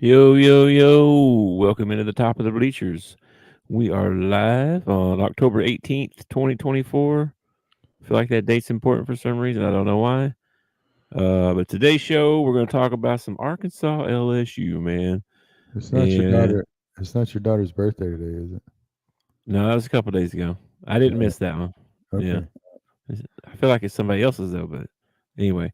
Yo, yo, yo. Welcome into the top of the Bleachers. We are live on October 18th, 2024. I feel like that date's important for some reason. I don't know why. But today's show, we're going to talk about some Arkansas LSU, man. It's not your And daughter. It's not your daughter's birthday today, is it? no, that was a couple days ago. I didn't Oh, miss that one. Yeah. okay. I feel like it's somebody else's, though. But anyway,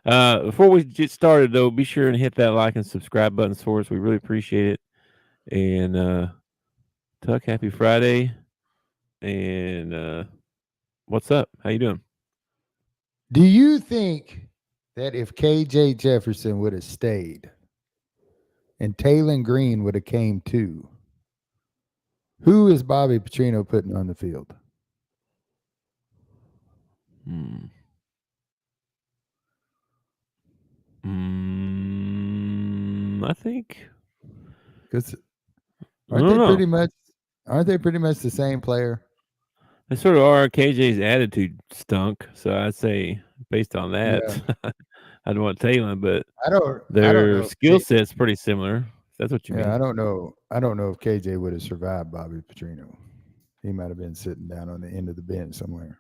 before we get started, though, be sure and hit that like and subscribe buttons for us. We really appreciate it. And Tuck, happy Friday. And what's up? How you doing? Do you think that if KJ Jefferson would have stayed and Taylon Green would have came too, who is Bobby Petrino putting on the field? Hmm. I think Because I don't know. aren't they pretty much the same player? They sort of are. KJ's attitude stunk, so I'd say based on that, Yeah. I'd want Taylor, but I don't their know if skill set's pretty similar. If that's what you yeah, mean. I don't know if KJ would have survived Bobby Petrino. He might have been sitting down on the end of the bench somewhere.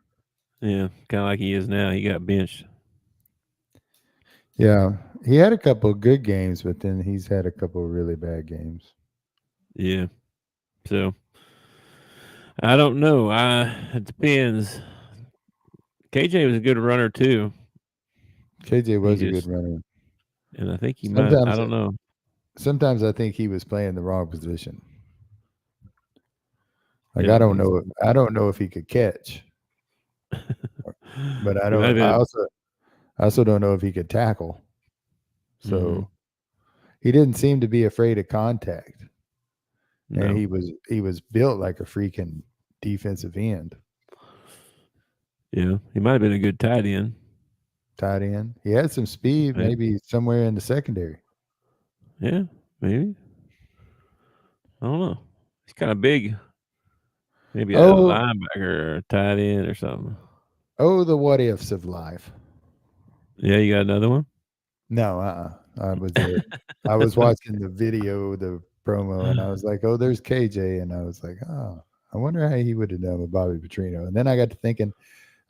Yeah, kind of like he is now. He got benched. Yeah. He had a couple of good games, but then he's had a couple of really bad games. Yeah, so I don't know. It depends. KJ was a good runner too. KJ He was a good just, runner. and I think he might. I Sometimes don't know. sometimes I think he was playing the wrong position. Like Yeah, I don't know if he could catch, but he might have I been. also don't know if he could tackle. Mm-hmm. So he didn't seem to be afraid of contact. And No. he was built like a freaking defensive end, Yeah, he might have been a good tight end. tight end. He had some speed, Yeah, maybe somewhere in the secondary. yeah, maybe. I don't know. He's kind of big. Maybe a Oh, linebacker or a tight end or something. oh, the what ifs of life. Yeah, you got another one? No, I was watching the video, the promo, and I was like, "Oh, there's KJ," and I was like, "Oh, I wonder how he would have done with Bobby Petrino." And then I got to thinking,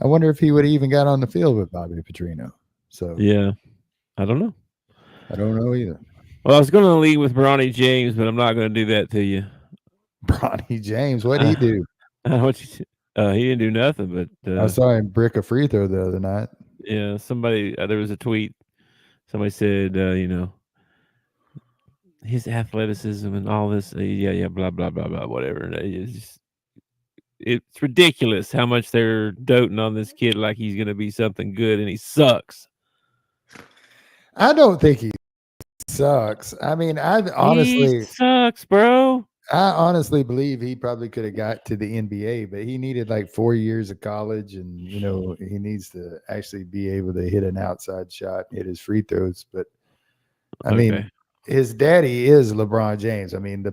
I wonder if he would have even got on the field with Bobby Petrino. So Yeah, I don't know. I don't know either. Well, I was going to lead with Bronny James, but I'm not going to do that to you. Bronny James, what'd he Uh, do? what you, he didn't do nothing, but I saw him brick a free throw the other night. yeah, somebody there was a tweet. Somebody said, his athleticism and all this, yeah, yeah, blah blah blah blah, whatever. And it's ridiculous how much they're doting on this kid like he's going to be something good, and he sucks. I don't think he sucks. I mean, He sucks, bro. I honestly believe he probably could have got to the NBA, but he needed like 4 years of college, and he needs to actually be able to hit an outside shot, hit his free throws. But I mean, Okay. his daddy is LeBron James. I mean, the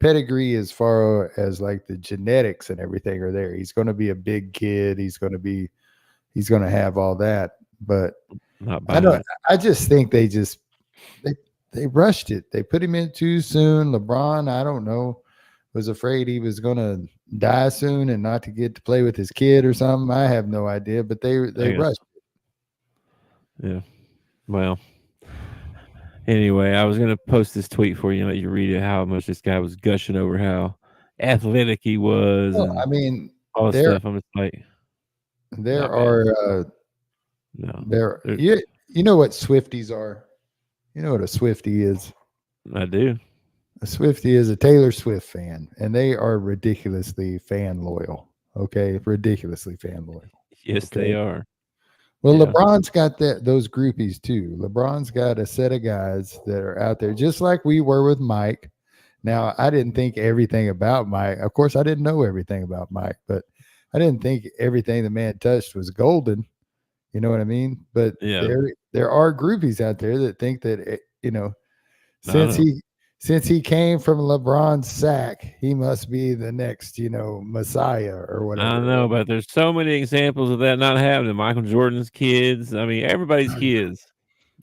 pedigree as far as like the genetics and everything are there. He's going to be a big kid. He's going to have all that. But Not I buying don't. it. I just think they they rushed it. They put him in too soon. LeBron, I don't know, was afraid he was going to die soon and not to get to play with his kid or something. I have no idea, but they I guess. rushed. Yeah. Well, anyway, I was gonna post this tweet for you and let you read it. How much this guy was gushing over how athletic he was Well, and I mean, all this there stuff. I'm just like, there nah, man. are No, there There- you know what Swifties are. You know what a Swifty is. I do. A Swifty is a Taylor Swift fan, and they are ridiculously fan loyal. Okay, ridiculously fan loyal. Yes, they Okay. are. Well, Yeah. LeBron's got those groupies too. LeBron's got a set of guys that are out there, just like we were with Mike. Now, I didn't think everything about Mike. Of course, I didn't know everything about Mike, but I didn't think everything the man touched was golden. You know what I mean? But Yeah. there are groupies out there that think that I since know. he came from LeBron's sack, he must be the next Messiah or I whatever. know, but there's so many examples of that not happening. Michael Jordan's kids. I mean, everybody's kids.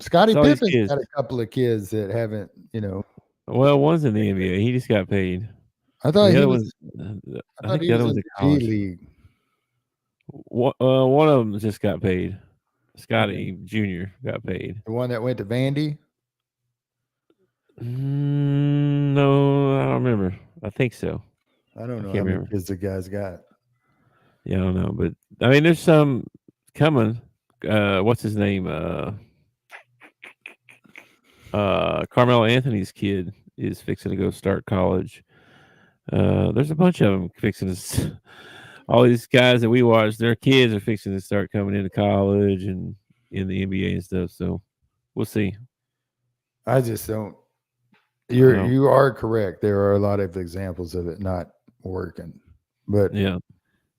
Scottie It's all these Pippen's kids. got a couple of kids that haven't, you know. Well, one's in the NBA. He just got paid. I thought The he other was. one's, I I thought think he the other was in one's in the G college. League. One of them just got paid. Okay. Scotty Jr. got paid. The one that went to Vandy. No, I don't remember. I think so. I don't I know can't how many remember. kids the guy's got. Yeah, I don't know, but I mean, there's some coming. What's his name? Carmelo Anthony's kid is fixing to go start college. There's a bunch of them fixing to. All these guys that we watch, their kids are fixing to start coming into college and in the NBA and stuff. So we'll see. I just don't. I You're don't. you are correct. There are a lot of examples of it not working, but Yeah,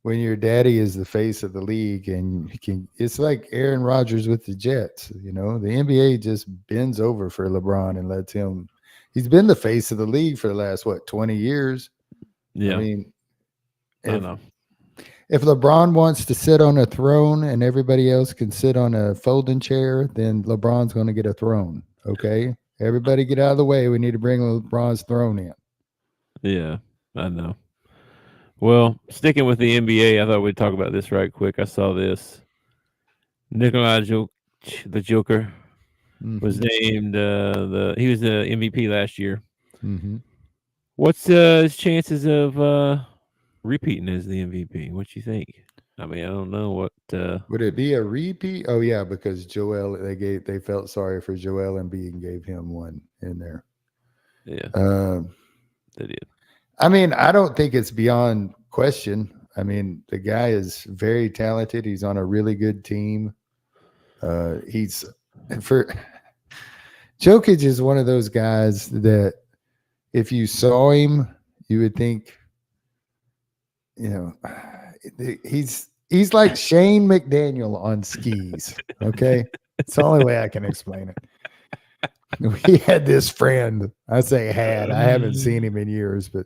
when your daddy is the face of the league and you can, it's like Aaron Rodgers with the Jets. You know, the NBA just bends over for LeBron and lets him. He's been the face of the league for the last what 20 years. I yeah, mean, I if know. if LeBron wants to sit on a throne and everybody else can sit on a folding chair, then LeBron's going to get a throne. Okay, everybody get out of the way. We need to bring LeBron's throne in. Yeah, I know. Well, sticking with the NBA, I thought we'd talk about this right quick. I saw this. Nikolai the Joker, was Hmm. named he was the MVP last year. Hmm. What's his chances of repeating as the MVP? What you think? I mean, I don't know what. Would it be a repeat? Oh yeah, because Joel they felt sorry for Joel Embiid and gave him one in there. Yeah, Um, they did. I mean, I don't think it's beyond question. I mean, the guy is very talented. He's on a really good team. He's and for Jokic is one of those guys that if you saw him, you would think, you know, he's like Shane McDaniel on skis. Okay, it's the only way I can explain it. We had this friend. I say had. I haven't seen him in years, but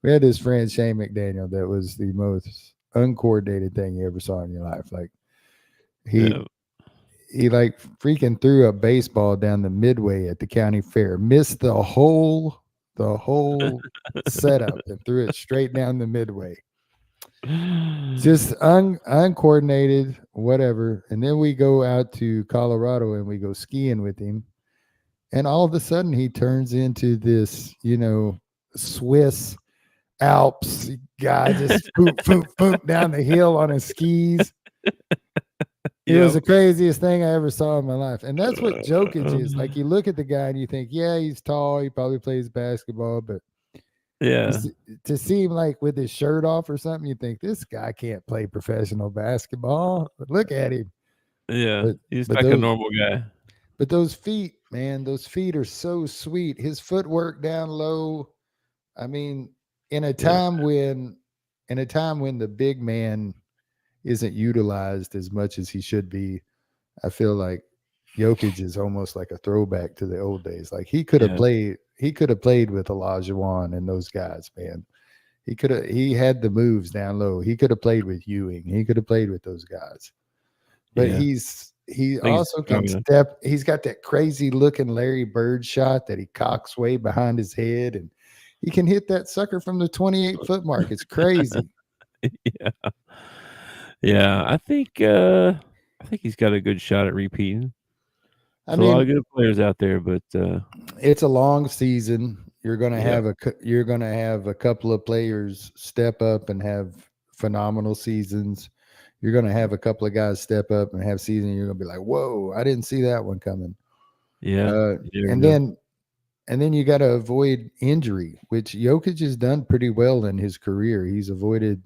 we had this friend Shane McDaniel that was the most uncoordinated thing you ever saw in your life. Like he Yeah, he like freaking threw a baseball down the midway at the county fair, missed the whole setup and threw it straight down the midway. Just uncoordinated, whatever. And then we go out to Colorado and we go skiing with him. And all of a sudden he turns into this, Swiss Alps guy, just poop, poop, poop down the hill on his skis. It was yep. the craziest thing I ever saw in my life. And that's what Jokic is. Like you look at the guy and you think, yeah, he's tall. He probably plays basketball, but to Yeah, see, to see him like with his shirt off or something, you think this guy can't play professional basketball. But look at him. yeah. But He's but like a those normal guy. but those feet, man, those feet are so sweet. His footwork down low. I mean, in a Yeah, time when in a time when the big man isn't utilized as much as he should be, I feel like Jokic is almost like a throwback to the old days. Like yeah, he could have played with Olajuwon and those guys, man. He had the moves down low. He could have played with Ewing. He could have played with those guys. But yeah. he I think he's also strong can enough. step. He's got that crazy looking Larry Bird shot that he cocks way behind his head, and he can hit that sucker from the 28-foot mark. It's crazy. Yeah, yeah. I think he's got a good shot at repeating. I There's a lot mean, of good players out there, but it's a long season. yeah, You're gonna have a couple of players step up and have phenomenal seasons. You're gonna have a couple of guys step up and have season. You're gonna be like, whoa, I didn't see that one coming. yeah. Uh, You never and know. then and then you got to avoid injury, which Jokic has done pretty well in his career. He's avoided,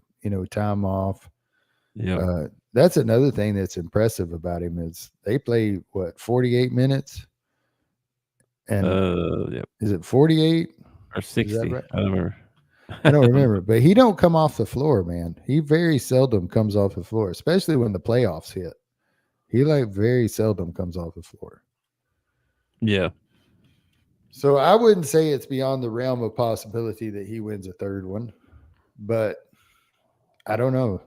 time off. Yep. That's another thing that's impressive about him is they play what 48 minutes, and Yep. is it 48? Or Is that 60. right? I don't remember. I don't I don't remember, but he don't come off the floor, man. He very seldom comes off the floor, especially when the playoffs hit. He like very seldom comes off the floor. Yeah. So I wouldn't say it's beyond the realm of possibility that he wins a third one, but I don't know.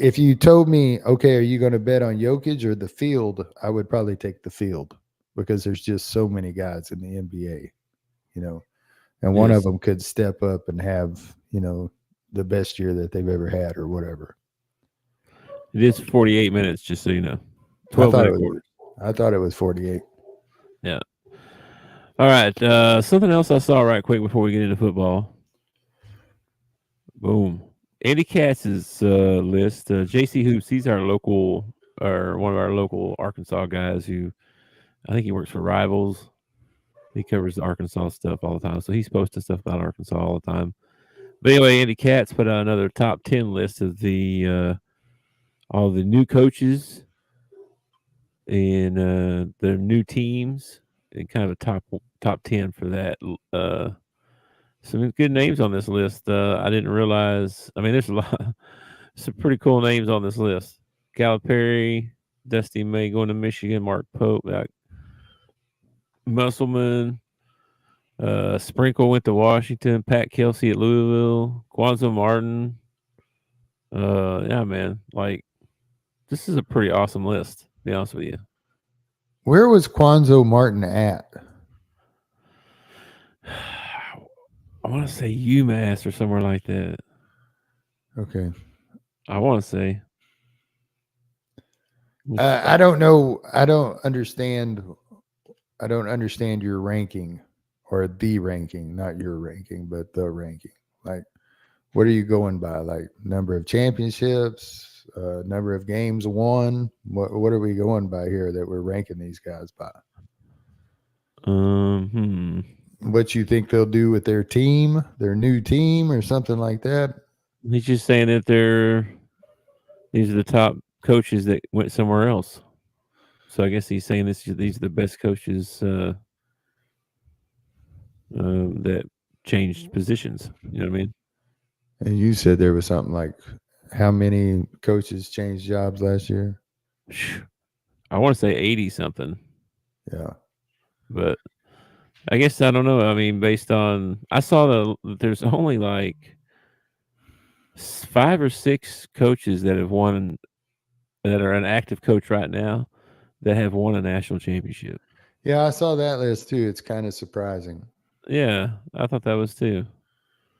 if you told me, okay, are you going to bet on Jokic or the field? I would probably take the field because there's just so many guys in the NBA, you know, and one of Yes, them could step up and have, the best year that they've ever had or whatever. it is 48 minutes, just so you know. I 12 thought it minute was, quarters. I thought it was 48. Yeah. All right. Something else I saw right quick before we get into football. Boom. Andy Katz's list. JC Hoops. He's our local, or one of our local Arkansas guys who I think he works for Rivals. He covers the Arkansas stuff all the time. So he's posting stuff about Arkansas all the time. But anyway, Andy Katz put out another top 10 list of the all the new coaches and their new teams and kind of a top 10 for that. Uh, some good names on this list. I didn't realize. I mean, there's a lot, some pretty cool names on this list. Calipari, Dusty May going to Michigan, Mark Pope, Musselman, Sprinkle went to Washington, Pat Kelsey at Louisville, Quanzo Martin. Yeah, man, like this is a pretty awesome list. To be honest with you. Where was Quanzo Martin at? I want to say UMass or somewhere like that. Okay. I want to say. I don't know. I don't understand. I don't understand your ranking or the ranking, not your ranking, but the ranking. Like, what are you going by? Like number of championships, number of games won. What are we going by here that we're ranking these guys by? Hmm. What you think they'll do with their team, their new team, or something like that? He's just saying that these are the top coaches that went somewhere else. So I guess he's saying these are the best coaches that changed positions. You know what I mean? And you said there was something like how many coaches changed jobs last year? I want to say 80 something, Yeah. but I guess I don't know. I mean, based on I saw there's only like 5 or 6 coaches that have won that are an active coach right now that have won a national championship. Yeah, I saw that list too. It's kind of surprising. Yeah, I thought that was too.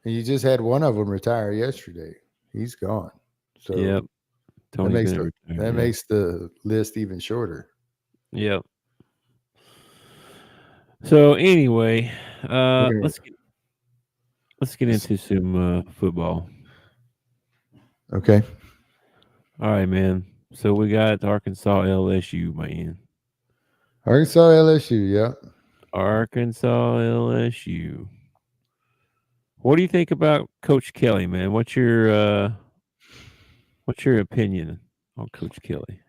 And you just had one of them retire yesterday. He's gone. Yep, So that Tony makes Bennett the retired. that Yeah, makes the list even shorter. yep. So anyway, Okay. let's get into some football. Okay. All right, man. So we got Arkansas LSU, man. Arkansas LSU, yeah. Arkansas LSU. What do you think about Coach Kelly, man? What's your opinion on Coach Kelly?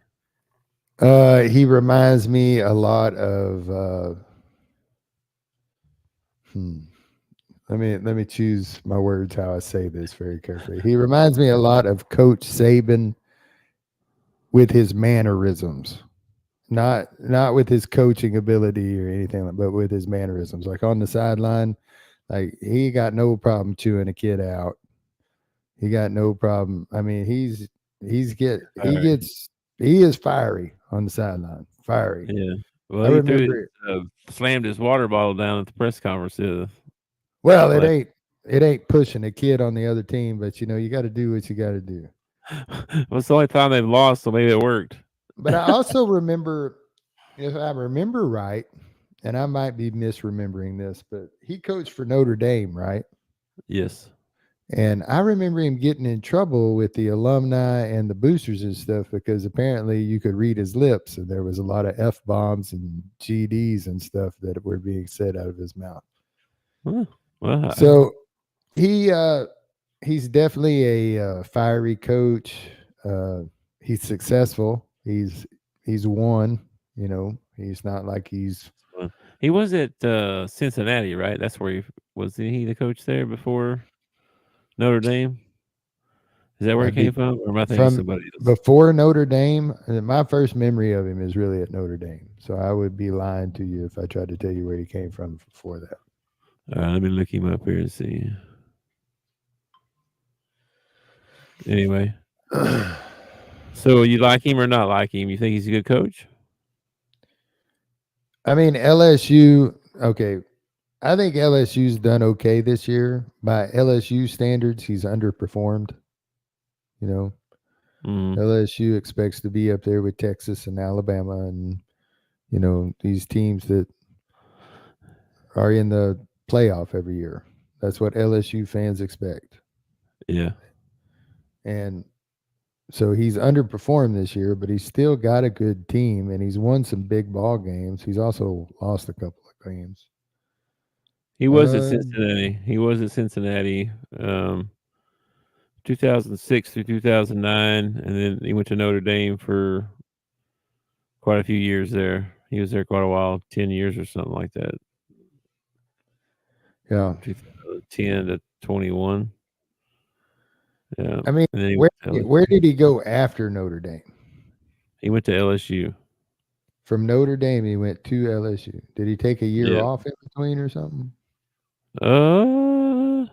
He reminds me a lot of hmm, let me choose my words how I say this very carefully. He reminds me a lot of Coach Saban with his mannerisms. Not with his coaching ability or anything, but with his mannerisms. Like on the sideline, like he got no problem chewing a kid out. He got no problem. I mean, All right. he is fiery on the sideline. Fiery. Yeah. Well, I he threw remember. slammed his water bottle down at the press conference. Well, it Like, ain't pushing a kid on the other team, but you got to do what you got to do. well, it's the only time they've lost, so maybe it worked. But I also remember, if I remember right, and I might be misremembering this, but he coached for Notre Dame, right? Yes. And I remember him getting in trouble with the alumni and the boosters and stuff because apparently you could read his lips and there was a lot of F bombs and GDs and stuff that were being said out of his mouth. Huh. Well, So he he's definitely a fiery coach. Uh, he's successful. He's won. He's not like he's. he was at Cincinnati, right? That's where he was. He the coach there before Notre Dame? Is that where he I'd be came from, or am I thinking of from somebody else? before Notre Dame. My first memory of him is really at Notre Dame. So I would be lying to you if I tried to tell you where he came from before that. All right, let me look him up here and see. Anyway, So you like him or not like him? You think he's a good coach? I mean, LSU. Okay, I think LSU's done okay this year. By LSU standards, he's underperformed. You know, Mm, LSU expects to be up there with Texas and Alabama, and these teams that are in the playoff every year. That's what LSU fans expect. yeah, And so he's underperformed this year, but he's still got a good team and he's won some big ball games. He's also lost a couple of games. he was at Uh, Cincinnati. He was at Cincinnati, um, 2006 through 2009, and then he went to Notre Dame for quite a few years there. He was there quite a while, 10 years or something like that, yeah. 2010 to 21. Yeah, I mean, and then he where went to where LSU. did he go after Notre Dame? He went to LSU. From Notre Dame, he went to LSU. Did he take a year Yeah. off in between or something? Uh,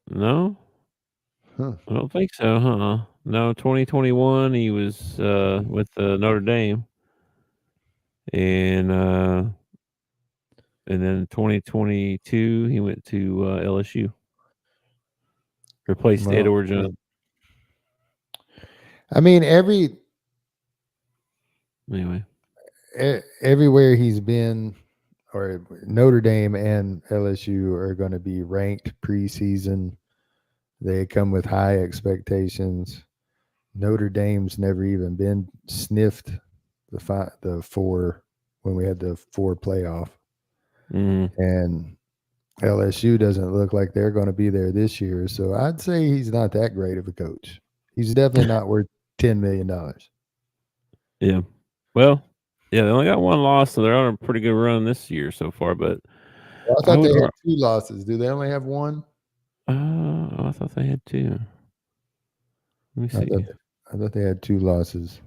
no, Huh. I don't think so, huh? No, 2021 he was with Notre Dame, and and then 2022 he went to LSU, replaced Well, Edward Jones. I mean, Anyway, everywhere he's been, or Notre Dame and LSU are going to be ranked preseason. They come with high expectations. Notre Dame's never even been sniffed the four when we had the four playoff, mm, and LSU doesn't look like they're going to be there this year. So I'd say he's not that great of a coach. He's definitely not worth $10 million. yeah. Well, yeah, they only got one loss, so they're on a pretty good run this year so far. But Well, I I thought would, they had two losses. Do they only have one? I thought they had two. Let me I thought see. I thought they had two losses.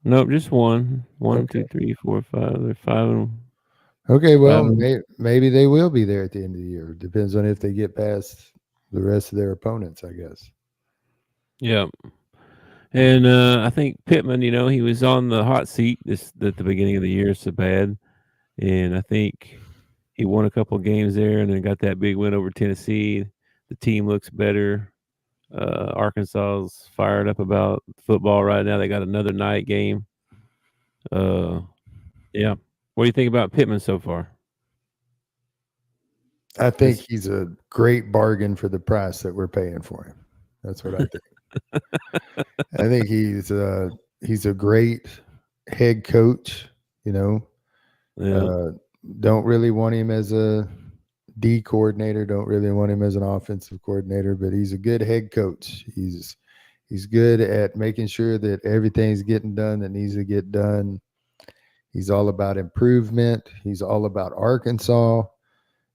Nope, just one. One, Okay. two, three, four, five. They're Okay. five Well, and maybe they will be there at the end of the year. Depends on if they get past the rest of their opponents, I guess. yeah. And I think Pittman, he was on the hot seat this at the beginning of the year so bad, and I think he won a couple of games there, and then got that big win over Tennessee. The team looks better. Arkansas's fired up about football right now. They got another night game. Uh, yeah. What do you think about Pittman so far? I think This, he's a great bargain for the price that we're paying for him. That's what I think. I think he's a great head coach. You know, yeah. uh, don't really want him as a D coordinator. Don't really want him as an offensive coordinator, but he's a good head coach. He's good at making sure that everything's getting done that needs to get done. He's all about improvement. He's all about Arkansas.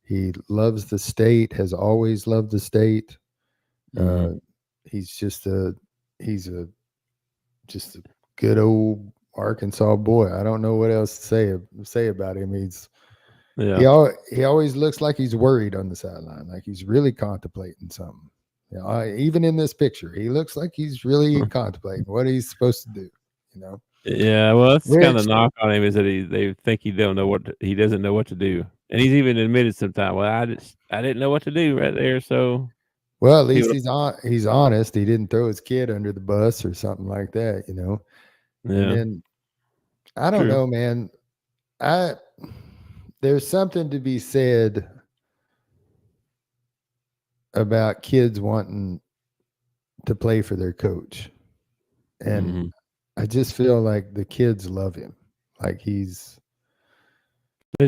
He loves the state. Has always loved the state. Hmm. Uh, he's just a he's a just a good old Arkansas boy. I don't know what else to say about him. Yeah. He always looks like he's worried on the sideline, like he's really contemplating something. Even in this picture, he looks like he's really contemplating what he's supposed to do. You know, Yeah, well, that's kind of which the knock on him is that they think he doesn't know what to do, and he's even admitted sometime. Well, I didn't know what to do right there, so well, at least people, he's honest. He didn't throw his kid under the bus or something like that. And yeah, then I don't true. know, man. I There's something to be said about kids wanting to play for their coach. And Hmm. I just feel like the kids love him. Like They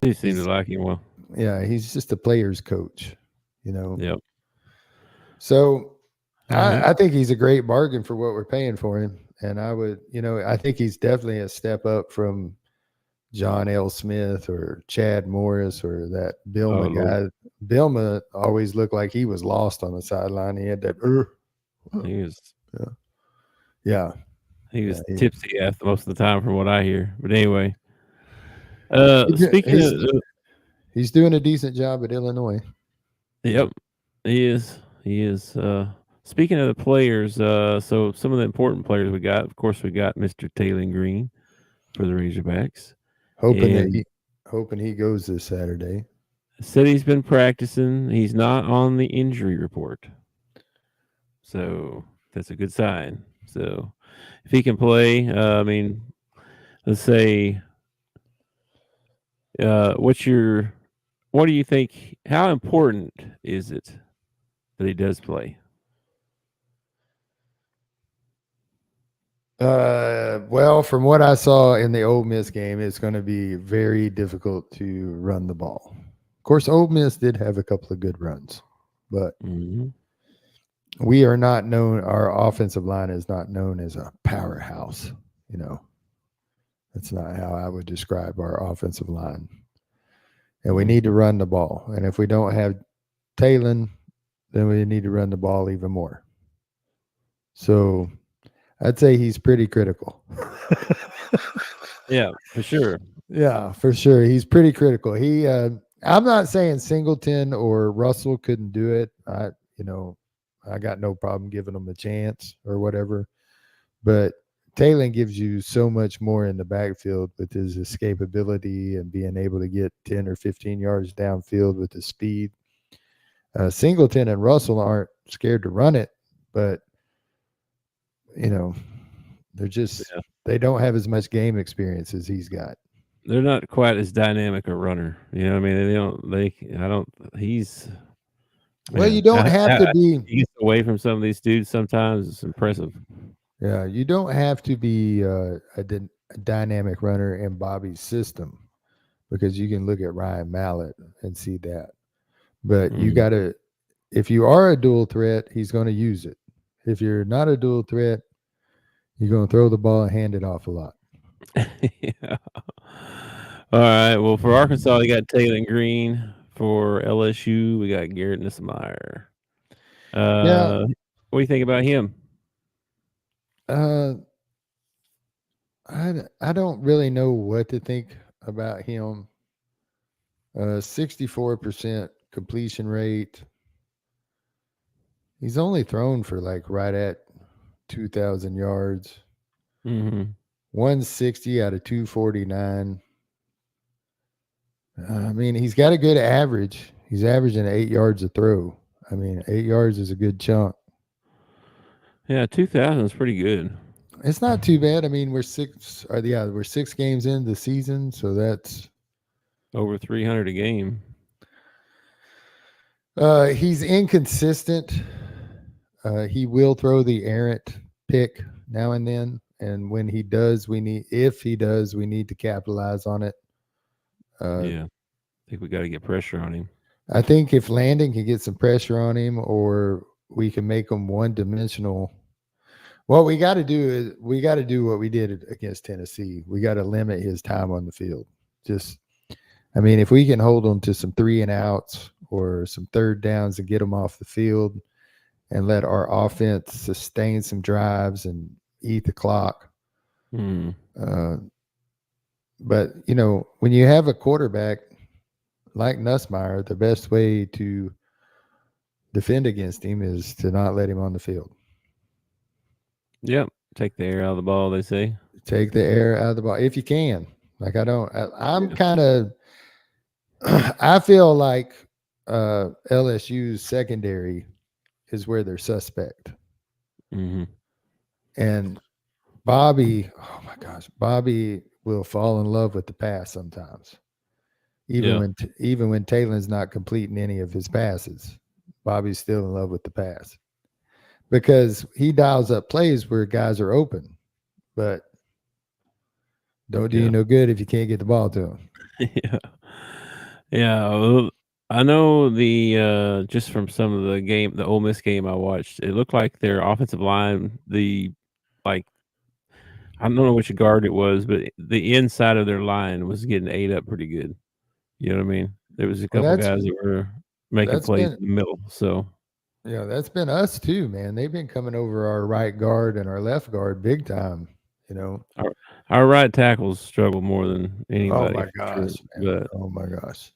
do seem to he's like him well. yeah, he's just a player's coach, you know. Yep. So All right. I think he's a great bargain for what we're paying for him. And I think he's definitely a step up from John L. Smith or Chad Morris or that Oh Bilma Lord, guy. Bilma always looked like he was lost on the sideline. He had that, he was yeah, yeah, he yeah. was tipsy after most of the time, from what I hear. But anyway, speaking He's of, doing a decent job at Illinois. yep, he is. He is. Speaking of the players, so some of the important players we got, of course, we got Mr. Taylor Green for the Razorbacks, Hoping that and he goes this Saturday. said he's been practicing. He's not on the injury report, so that's a good sign. So if he can play, I mean, let's say, what's your, what do you think? How important is it that he does play? Well, from what I saw in the Ole Miss game, it's going to be very difficult to run the ball. Of course, Ole Miss did have a couple of good runs, but Hmm. we are not known. Our offensive line is not known as a powerhouse. You know, that's not how I would describe our offensive line. And we need to run the ball. And if we don't have Talon, then we need to run the ball even more. So I'd say he's pretty critical. Yeah, for sure. Yeah, for sure. He's pretty critical. I'm not saying Singleton or Russell couldn't do it. You know, I got no problem giving them a chance or whatever. But Taylor gives you so much more in the backfield with his escapability and being able to get 10 or 15 yards downfield with his speed. Singleton and Russell aren't scared to run it, but you know, they're just Yeah. they don't have as much game experience as he's got. They're not quite as dynamic a runner. You know what I mean? They don't, I don't, he's, Well, you man, don't have to be he gets away from some of these dudes sometimes. It's impressive. Yeah, you don't have to be a dynamic runner in Bobby's system because you can look at Ryan Mallett and see that. But you Mhm. got to, if you are a dual threat, he's going to use it. If you're not a dual threat, you're going to throw the ball and hand it off a lot. Yeah. All right. Well, for Arkansas, they got Taylor Green. For LSU, we got Garrett Nussmeier. Yeah, What do you think about him? uh, I don't really know what to think about him. 64% completion rate. He's only thrown for like right at 2,000 yards. Hmm. 160 out of 249. I mean, he's got a good average. He's averaging 8 yards a throw. I mean, 8 yards is a good chunk. Yeah, 2000 is pretty good. It's not too bad. I mean, we're 6 games into the season, so that's Over 300 a game. he's inconsistent. He will throw the errant pick now and then, and when he does, if he does, we need to capitalize on it. Uh, Yeah. I think we got to get pressure on him. I think if Landon can get some pressure on him, or we can make him one dimensional. What we got to do is we got to do what we did against Tennessee. We got to limit his time on the field. Just, I mean, if we can hold him to some 3-and-outs or some third downs and get him off the field and let our offense sustain some drives and eat the clock. Hmm. Uh, but, you know, when you have a quarterback like Nussmeier, the best way to defend against him is to not let him on the field. Yep. Take the air out of the ball, they say. Take the air out of the ball if you can. Like I'm Yeah. kind of I feel like LSU's secondary is where they're suspect. Hmm. And Bobby, oh my gosh, Bobby will fall in love with the pass sometimes. Yeah. Even when Taylor's not completing any of his passes, Bobby's still in love with the pass because he dials up plays where guys are open, but don't do you Yeah. no good if you can't get the ball to him. Yeah. Yeah. Well, I know just from some of the Ole Miss game I watched, it looked like their offensive line, like, I don't know which guard it was, but the inside of their line was getting ate up pretty good. You know what I mean? There was a Well, couple guys that were making that's plays been in the middle. So that's been us too, man. They've been coming over our right guard and our left guard big time. You know. our our right tackles struggle more than Oh anybody my for sure. gosh, man. Oh my gosh.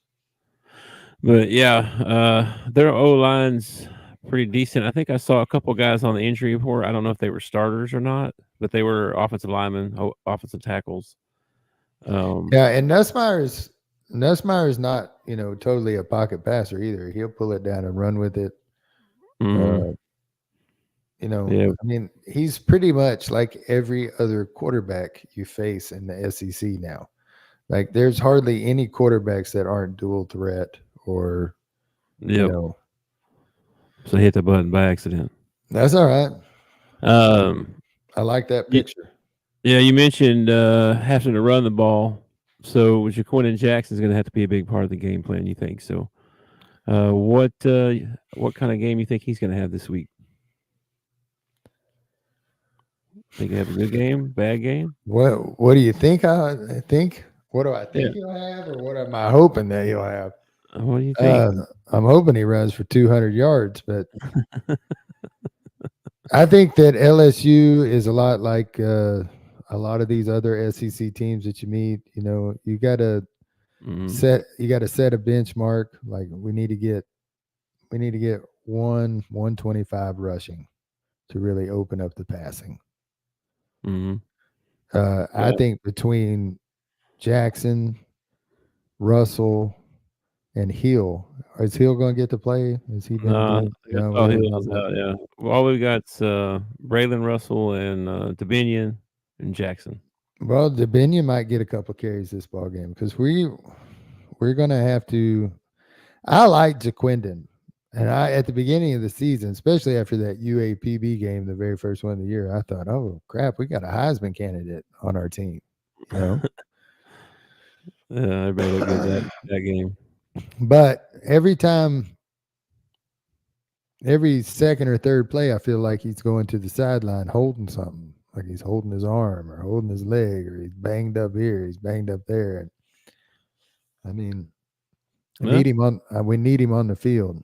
But yeah, their O line's pretty decent. I think I saw a couple guys on the injury report. I don't know if they were starters or not, but they were offensive linemen, offensive tackles. Um, Yeah, and Nussmeier's not, totally a pocket passer either. He'll pull it down and run with it. mm, Uh, yeah, I mean, he's pretty much like every other quarterback you face in the SEC now. Like, there's hardly any quarterbacks that aren't dual threat or, you yep. know, So hit the button by accident. that's all right. Um, I like that y- picture. yeah, you mentioned having to run the ball. So Jaquan Jackson is going to have to be a big part of the game plan. You think so? What kind of game you think he's going to have this week? Think he have a good game, bad game? What do you think I think? What do I Yeah. think he'll have, or what am I hoping that he'll have? What do you think? Uh, I'm hoping he runs for 200 yards, but I think that LSU is a lot like a lot of these other SEC teams that you meet. Mm, You got to set a benchmark. Like, we need to get 125 rushing to really open up the passing. mm, I yeah. think between Jackson, Russell, and Hill, is Hill going to get to play? Has he been No, I doing? think I No, we saw haven't Hill heard was about. out. Yeah. Well, all we got's Braylon Russell and Dominion and Jackson. Well, Debinion might get a couple carries this ball game because we're going to have to. I like Jaquindon. And I, at the beginning of the season, especially after that UAPB game, the very first one of the year, I thought, oh crap, we got a Heisman candidate on our team, you know. Everybody looked good that game. But every second or third play, I feel like he's going to the sideline holding something, like he's holding his arm or holding his leg, or he's banged up here, he's banged up there. And I mean, Well, we need him on the field,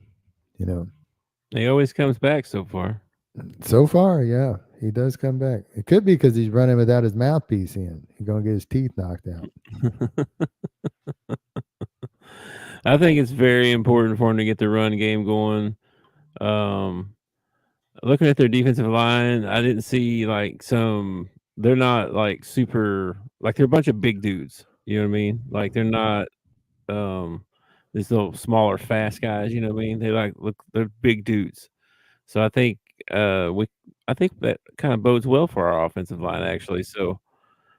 you know. he always comes back so far. So far, yeah, he does come back. It could be because he's running without his mouthpiece in. He's gonna get his teeth knocked out. I think it's very important for him to get the run game going. Um, Looking at their defensive line, I didn't see like some. They're not like super. Like they're a bunch of big dudes. You know what I mean? Like they're not um these little smaller fast guys. You know what I mean? They like look. They're big dudes. So we I think that kind of bodes well for our offensive line actually. So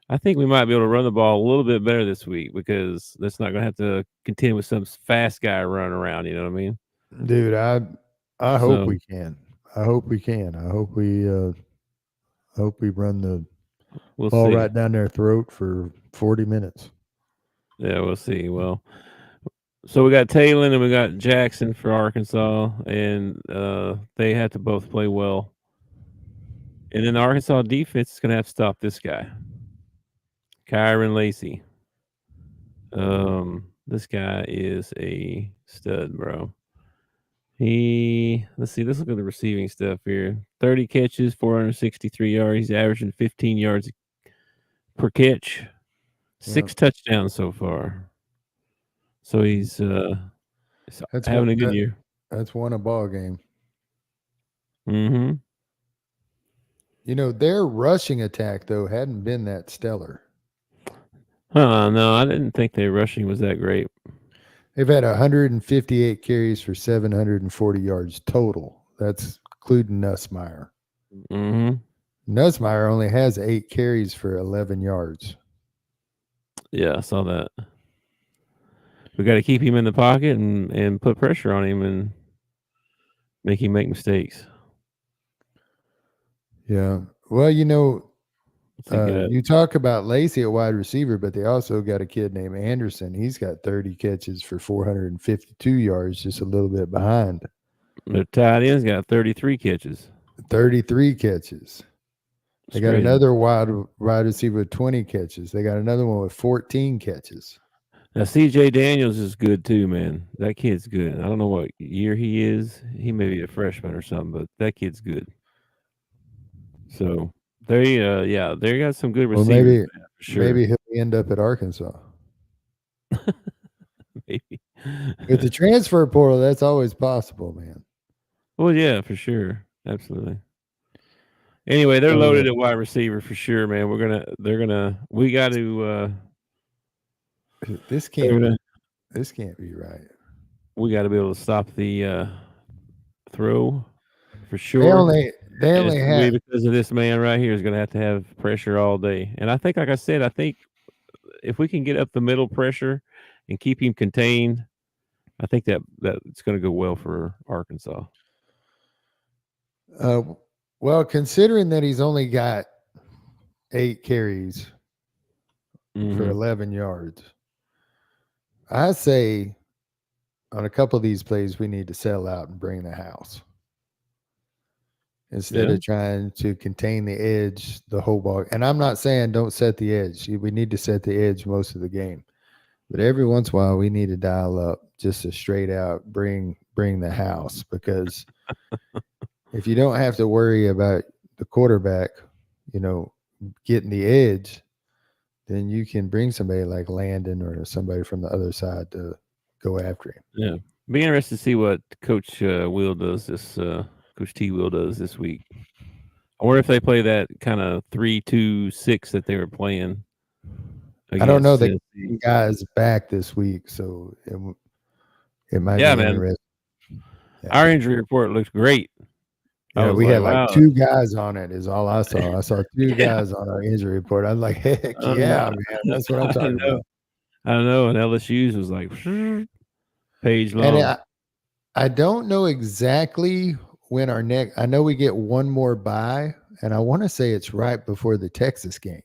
I think we might be able to run the ball a little bit better this week because that's not going to have to continue with some fast guy running around. You know what I mean? Dude, I hope So we can. I hope we can. I hope we run the we'll ball see. right down their throat for 40 minutes. Yeah, we'll see. Well, so we got Taylor and we got Jackson for Arkansas, and they have to both play well. And then the Arkansas defense is going to have to stop this guy, Kyron Lacey. This guy is a stud, bro. Let's see, let's look at the receiving stuff here. 30 catches, 463 yards. He's averaging 15 yards per catch, Yeah, 6 touchdowns so far. So he's that's what having a good year. that's won a ball game. Mm-hmm. Their rushing attack though hadn't been that stellar. No, I didn't think their rushing was that great. They've had 158 carries for 740 yards total. That's including Nussmeier. Mm-hmm. Nussmeier only has 8 carries for 11 yards. Yeah, I saw that. We got to keep him in the pocket and put pressure on him and make him make mistakes. Yeah. Well, What's he got? you talk about Lacey at wide receiver, but they also got a kid named Anderson. He's got 30 catches for 452 yards, just a little bit behind. The tight end's got 33 catches. 33 catches. They It's got crazy. another wide receiver with 20 catches. They got another one with 14 catches. Now CJ Daniels is good too, man. That kid's good. I don't know what year he is. He may be a freshman or something, but that kid's good. So they got some good Well, receivers, man, for sure. maybe he'll end up at Arkansas. Maybe. With the transfer portal, that's always possible, man. Well, yeah, for sure, absolutely. Anyway, they're So loaded at wide receiver for sure, man. We got to. this They're can't gonna. this can't be right. We got to be able to stop the throw for They sure. only they And only we, had because of this man right here, is going to have pressure all day. And I think, like I said, I think if we can get up the middle pressure and keep him contained, I think that it's going to go well for Arkansas. uh, well, considering that he's only got 8 carries for Hmm 11 yards, I say on a couple of these plays we need to settle out and bring the house instead Yeah, of trying to contain the edge the whole ball. And I'm not saying don't set the edge. We need to set the edge most of the game. But every once in a while we need to dial up just to straight out bring the house, because if you don't have to worry about the quarterback, you know, getting the edge, then you can bring somebody like Landon or somebody from the other side to go after him. yeah. Be interested to see what Coach Will does this. Coach T Will does this week. I wonder if they play that kind of 3-2-6 that they were playing I don't know against the Tennessee. guys back this week, so it might Yeah, be man. interesting. Yeah. Our injury report looks great. I Yeah, was we like, had like wow. 2 guys on it is all I saw. I saw 2 Yeah, guys on our injury report. I'm like, "Heck I know. yeah, man. That's what I'm I talking know. about." I know. And LSU's was like page And long. I don't know exactly when our next. I know we get one more bye, and I wanna say it's right before the Texas game,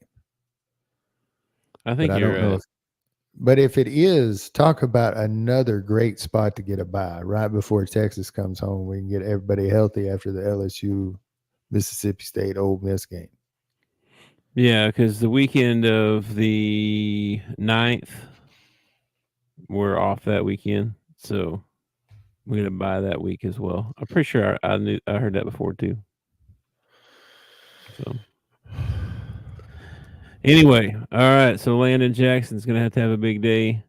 I but think I you're don't know right. if but if it is, talk about another great spot to get a bye right before Texas comes home. We can get everybody healthy after the LSU, Mississippi State, Ole Miss game. Yeah, because the weekend of the 9th, we're off that weekend. So we're gonna buy that week as well. I'm pretty sure I heard that before too. So anyway, all right. So Landon Jackson's gonna have to have a big day,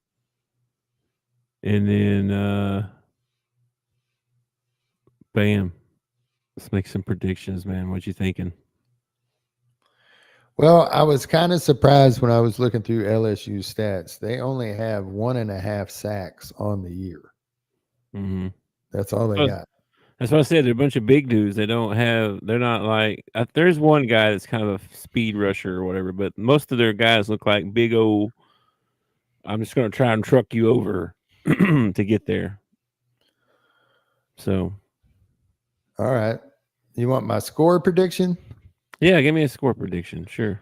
and then bam. Let's make some predictions, man. What you thinking? Well, I was kind of surprised when I was looking through LSU stats. They only have 1.5 sacks on the year. Mm-hmm. That's all they So got. that's what I said. They're a bunch of big dudes. They don't have. They're not like. There's one guy that's kind of a speed rusher or whatever, but most of their guys look like big old. I'm just going to try and truck you over to get there. So All right. You want my score prediction? yeah, give me a score prediction. Sure.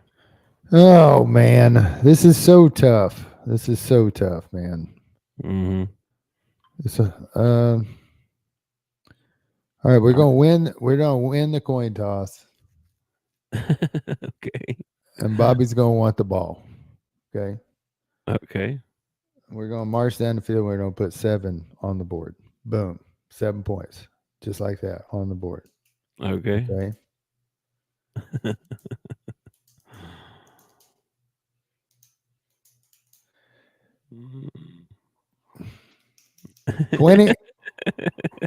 Oh man, this is so tough. This is so tough, man. Mm-hmm. It's a, all right, we're gonna win. We're gonna win the coin toss, Okay. and Bobby's gonna want the ball. Okay, Okay. we're gonna march down the field. We're gonna put 7 on the board. Boom, 7 points, just like that on the board. Okay. Okay. 20,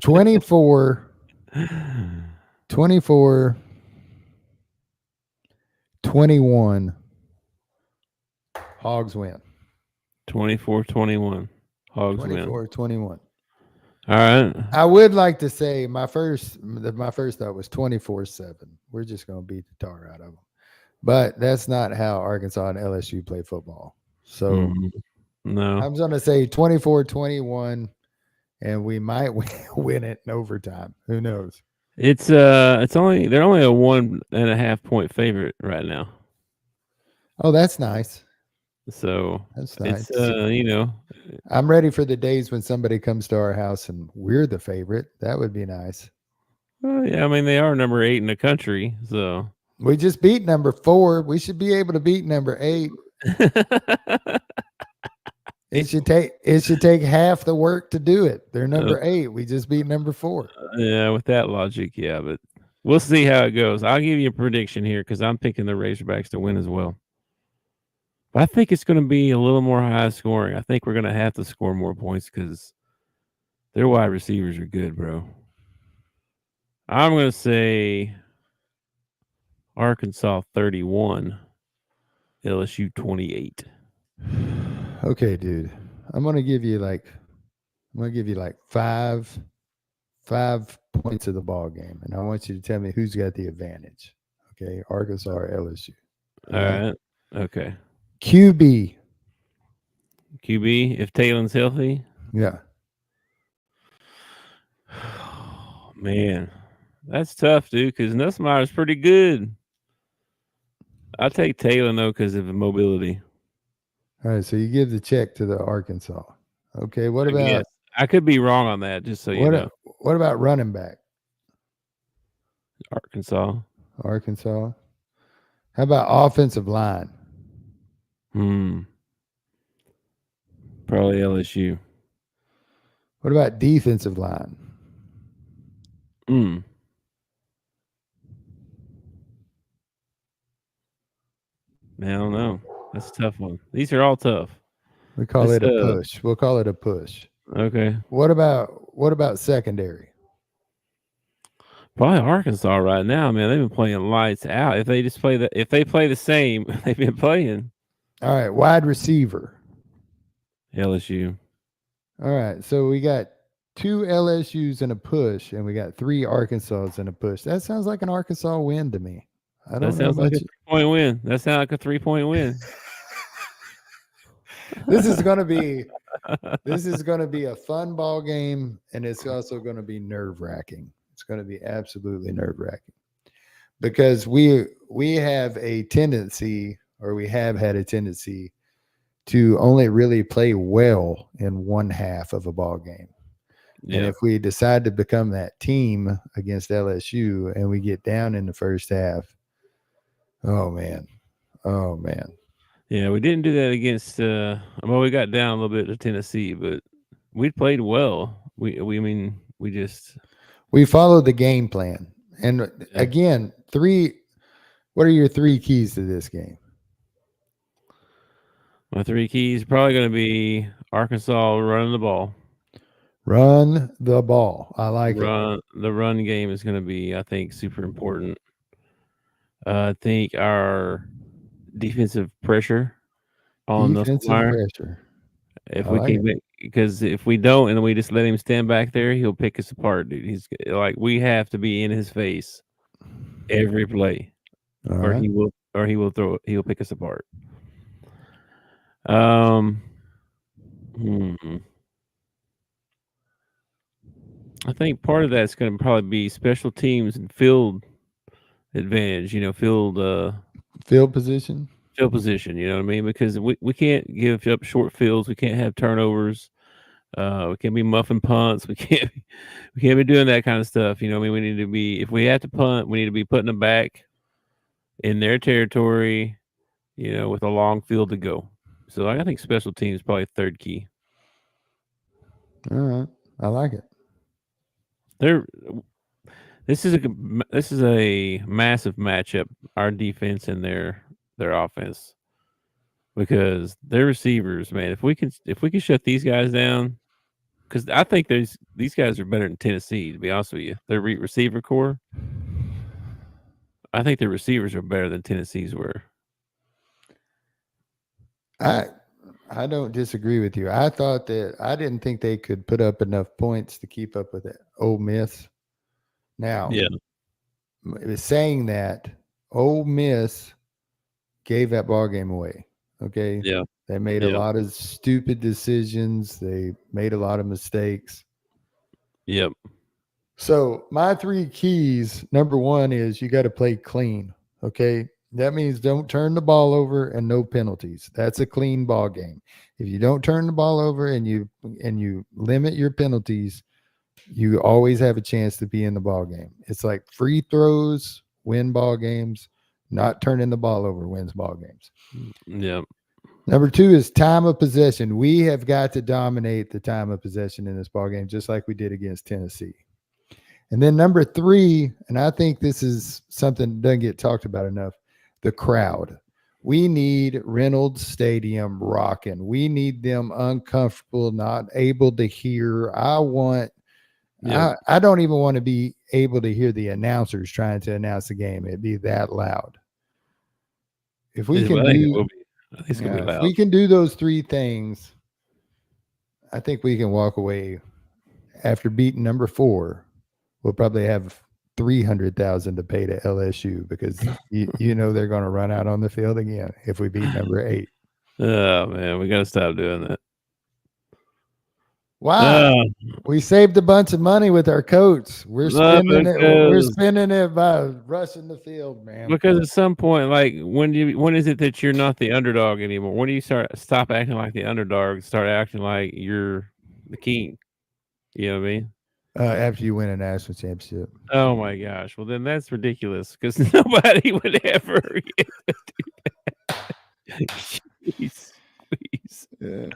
24, 24, 21. Hogs win. 24-21. Hogs win. 24-21. All right. I would like to say my first thought was 24-7. We're just going to beat the tar out of them. But that's not how Arkansas and LSU play football. So Mhm. No. I'm going to say 24-21, and we might win it in overtime. Who knows? It's only they're only a 1.5 point favorite right now. Oh, that's nice. So That's it's nice. I'm ready for the days when somebody comes to our house and we're the favorite. That would be nice. yeah, I mean they are number 8 in the country, so We just beat number 4. We should be able to beat number 8. It should take half the work to do it. They're Uh, number 8. We just beat number 4. yeah, with that logic, yeah, but we'll see how it goes. I'll give you a prediction here because I'm picking the Razorbacks to win as well. But I think it's going to be a little more high scoring. I think we're going to have to score more points because their wide receivers are good, bro. I'm going to say Arkansas 31, LSU 28. Okay, dude. I'm gonna give you like five points of the ball game, and I want you to tell me who's got the advantage. Okay, Arkansas or LSU. All All right. right. Okay. QB. QB, if Talen's healthy. Yeah. Man, that's tough, dude, because Nussmeier's pretty good. I take Taylor, though, because of the mobility. All right. So you give the check to the Arkansas. Okay. What I guess. about I could be wrong on that, just so you what? know. What about running back? Arkansas. Arkansas. How about offensive line? Hmm. Probably LSU. What about defensive line? Hmm. Man, I don't know. That's a tough one. These are all tough. We call That's it a push. We'll call it a push. okay. What about secondary? Probably Arkansas right now, man. They've been playing lights out. If they play the same, they've been playing All right, wide receiver. LSU. All right, so we got two LSU's in a push, and we got three Arkansas's in a push. That sounds like an Arkansas win to me. I That don't know sounds like about a you. 3-point win. That sounds like a 3-point win. This is gonna be this is gonna be a fun ball game, and it's also gonna be nerve wracking. It's gonna be absolutely nerve wracking because we have a tendency, or we have had a tendency, to only really play well in one half of a ball game. And Yeah. if we decide to become that team against LSU and we get down in the first half, oh man, oh man, Yeah, we didn't do that against well, we got down a little bit to Tennessee, but we played well. We I mean, we just we follow the game plan. And yeah. again, three. What are your three keys to this game? My three keys probably going to be Arkansas running the ball. Run the ball. I like it. The run game is going to be, I think, super important. I think our defensive pressure on Defensive Nussmeier, pressure. if I we like can, it. because if we don't and we just let him stand back there, he'll pick us apart, dude. He's like we have to be in his face every play, All or right. he will throw it. He'll pick us apart. Um, hmm, I think part of that's going to probably be special teams and field advantage. Field position. Field position. You know what I mean? Because we can't give up short fields. We can't have turnovers. We can't be muffing punts. We can't be doing that kind of stuff. You know what I mean? We need to be if we have to punt, we need to be putting them back in their territory. With a long field to go. So I think special teams probably third key. All right. I like it. They're this is a massive matchup. Our defense and their offense because their receivers, man. If we can shut these guys down, because I think these guys are better than Tennessee. To be honest with you, their receiver core. I think their receivers are better than Tennessee's were. I I don't disagree with you. I didn't think they could put up enough points to keep up with it. Ole Miss. Now, Yeah, saying that, Ole Miss gave that ball game away. Okay, yeah, they made a yeah, lot of stupid decisions. They made a lot of mistakes. yep, So my three keys, number one is you got to play clean. Okay. That means don't turn the ball over and no penalties. That's a clean ball game. If you don't turn the ball over and you limit your penalties, you always have a chance to be in the ball game. It's like free throws win ball games, not turning the ball over wins ball games. yep, Number two is time of possession. We have got to dominate the time of possession in this ball game, just like we did against Tennessee. And then number three, and I think this is something that doesn't get talked about enough, the crowd. We need Reynolds Stadium rocking. We need them uncomfortable, not able to hear. Yep. I don't even want to be able to hear the announcers trying to announce the game. It'd be that loud. If we can Well, I think it do, will be. I think it's gonna be if loud. we can do those three things, I think we can walk away after beating number 4. We'll probably have 300,000 to pay to LSU because you know they're going to run out on the field again if we beat number 8. Oh man, we gotta stop doing that. Why? Uh, We saved a bunch of money with our coats. We're no, spending it. We're because spending it by rushing the field, man. because at some point, like when is it that you're not the underdog anymore? When do you stop acting like the underdog, start acting like you're the king? You know what I mean? After you win a national championship. Oh my gosh. Well, then that's ridiculous because nobody would ever get to do that. Jeez, please. Yeah.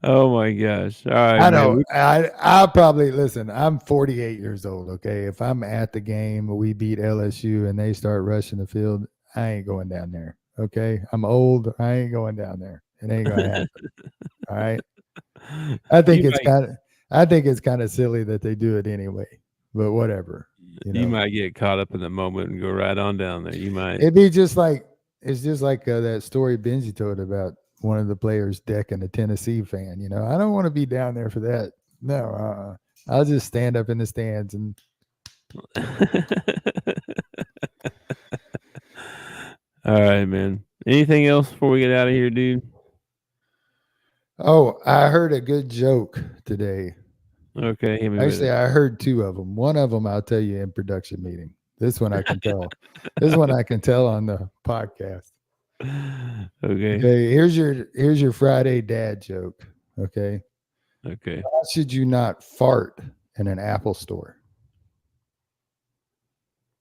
Oh my gosh. All right, I man. know. I probably listen. I'm 48 years old. Okay, if I'm at the game, we beat LSU, and they start rushing the field, I ain't going down there. Okay, I'm old. I ain't going down there. It ain't gonna happen. All right. I think You it's might kind of. I think it's kind of silly that they do it anyway. But whatever. You you know, might get caught up in the moment and go right on down there. You might. it'd be just like it's just like that story Benji told about one of the players decking a Tennessee fan. You know, I don't want to be down there for that. No, I'll just stand up in the stands and. All right, man. Anything else before we get out of here, dude? Oh, I heard a good joke today. Okay, hit me with Actually, it. I heard 2 of them. One of them I'll tell you in production meeting. This one I can tell. This one I can tell on the podcast. Okay. Okay, here's your Friday dad joke. Okay, Okay. why should you not fart in an Apple store?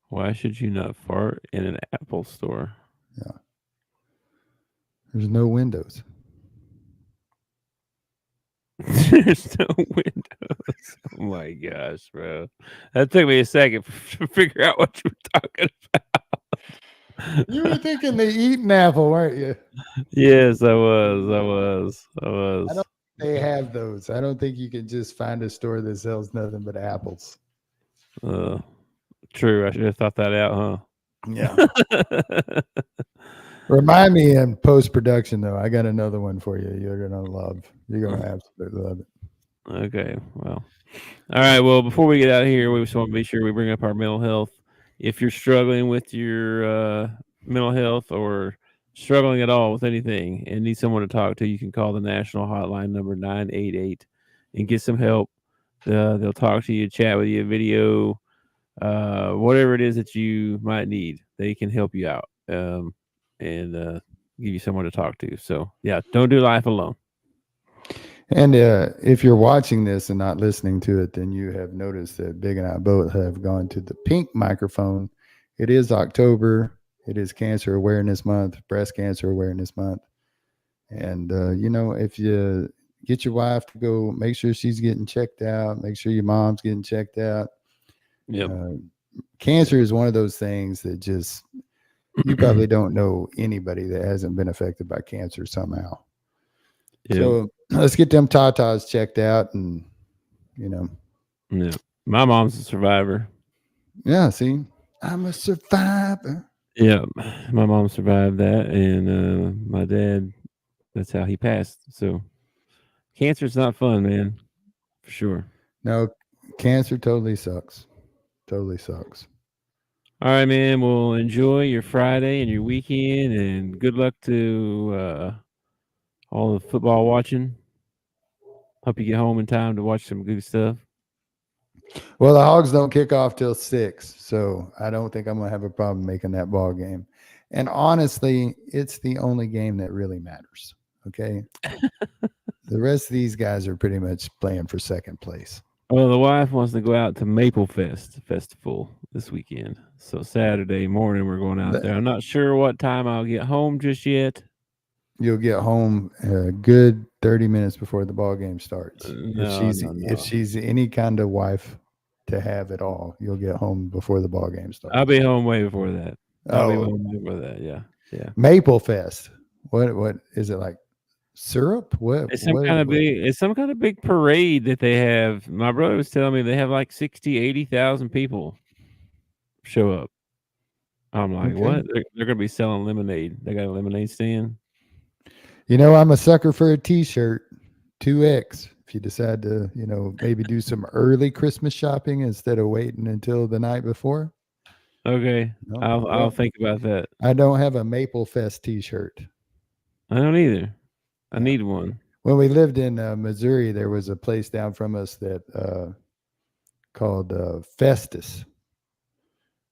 Why should you not fart in an Apple store? There's no windows. There's no windows. Oh my gosh, bro. That took me a second to figure out what you were talking about. You were thinking they eat an apple, weren't you? Yes, I was. I I was. don't think they have those. I don't think you can just find a store that sells nothing but apples. Uh, true. I should have thought that out, Yeah. huh? Remind me in post production though. I got another one for you. You're gonna love. You're gonna absolutely love it. Okay. Well. All right. Well, before we get out of here, we just want to be sure we bring up our mental health. If you're struggling with your mental health or struggling at all with anything and need someone to talk to, you can call the national hotline number 988 and get some help. They'll talk to you, chat with you, video, whatever it is that you might need. They can help you out and give you someone to talk to. So, yeah, don't do life alone. And if you're watching this and not listening to it, then you have noticed that Big and I both have gone to the pink microphone. It is October. It is Cancer Awareness Month, Breast Cancer Awareness Month. And, if you get your wife to go, make sure she's getting checked out, make sure your mom's getting checked out. Yep. Cancer is one of those things that just, you probably don't know anybody that hasn't been affected by cancer somehow. Yep. So let's get them tatas checked out and, Yeah. My mom's a survivor. Yeah, see, I'm a survivor. Yeah, my mom survived that, and my dad, that's how he passed. So, cancer's not fun, man, for sure. No, cancer totally sucks. Totally sucks. All right, man. Well, enjoy your Friday and your weekend, and good luck to all the football watching. Hope you get home in time to watch some good stuff. Well, the Hogs don't kick off till 6, so I don't think I'm going to have a problem making that ball game. And honestly, it's the only game that really matters. Okay. The rest of these guys are pretty much playing for second place. Well, the wife wants to go out to Maple Fest Festival this weekend. So Saturday morning we're going out there. I'm not sure what time I'll get home just yet. You'll get home a good 30 minutes before the ball game starts. No. If she's any kind of wife to have it all, you'll get home before the ball game starts. I'll be home way before that. I'll be Oh, home way before that. Yeah. Maple Fest. What is it like? Syrup? What? It's some kind of big. It's some kind of big parade that they have. My brother was telling me they have like 80,000 people show up. I'm like, Okay. what? They're gonna be selling lemonade. They got a lemonade stand. You know, I'm a sucker for a T-shirt, 2X. If you decide to, maybe do some early Christmas shopping instead of waiting until the night before. Okay, No, I'll think about that. I don't have a Maple Fest T-shirt. I don't either. I Yeah. need one. When we lived in Missouri, there was a place down from us that called Festus,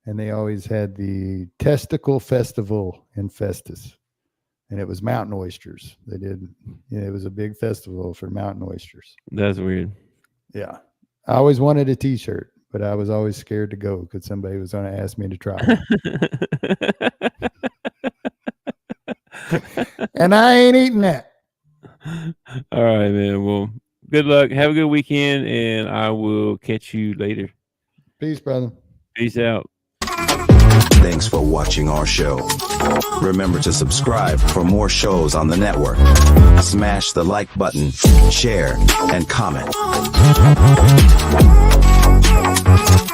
and they always had the Testicle Festival in Festus, and it was mountain oysters. They did, it was a big festival for mountain oysters. That's weird. Yeah, I always wanted a T-shirt, but I was always scared to go because somebody was going to ask me to try one. And I ain't eating that. All right, man. Well, good luck. Have a good weekend, and I will catch you later. Peace, brother. Peace out. Thanks for watching our show. Remember to subscribe for more shows on the network. Smash the like button, share, and comment.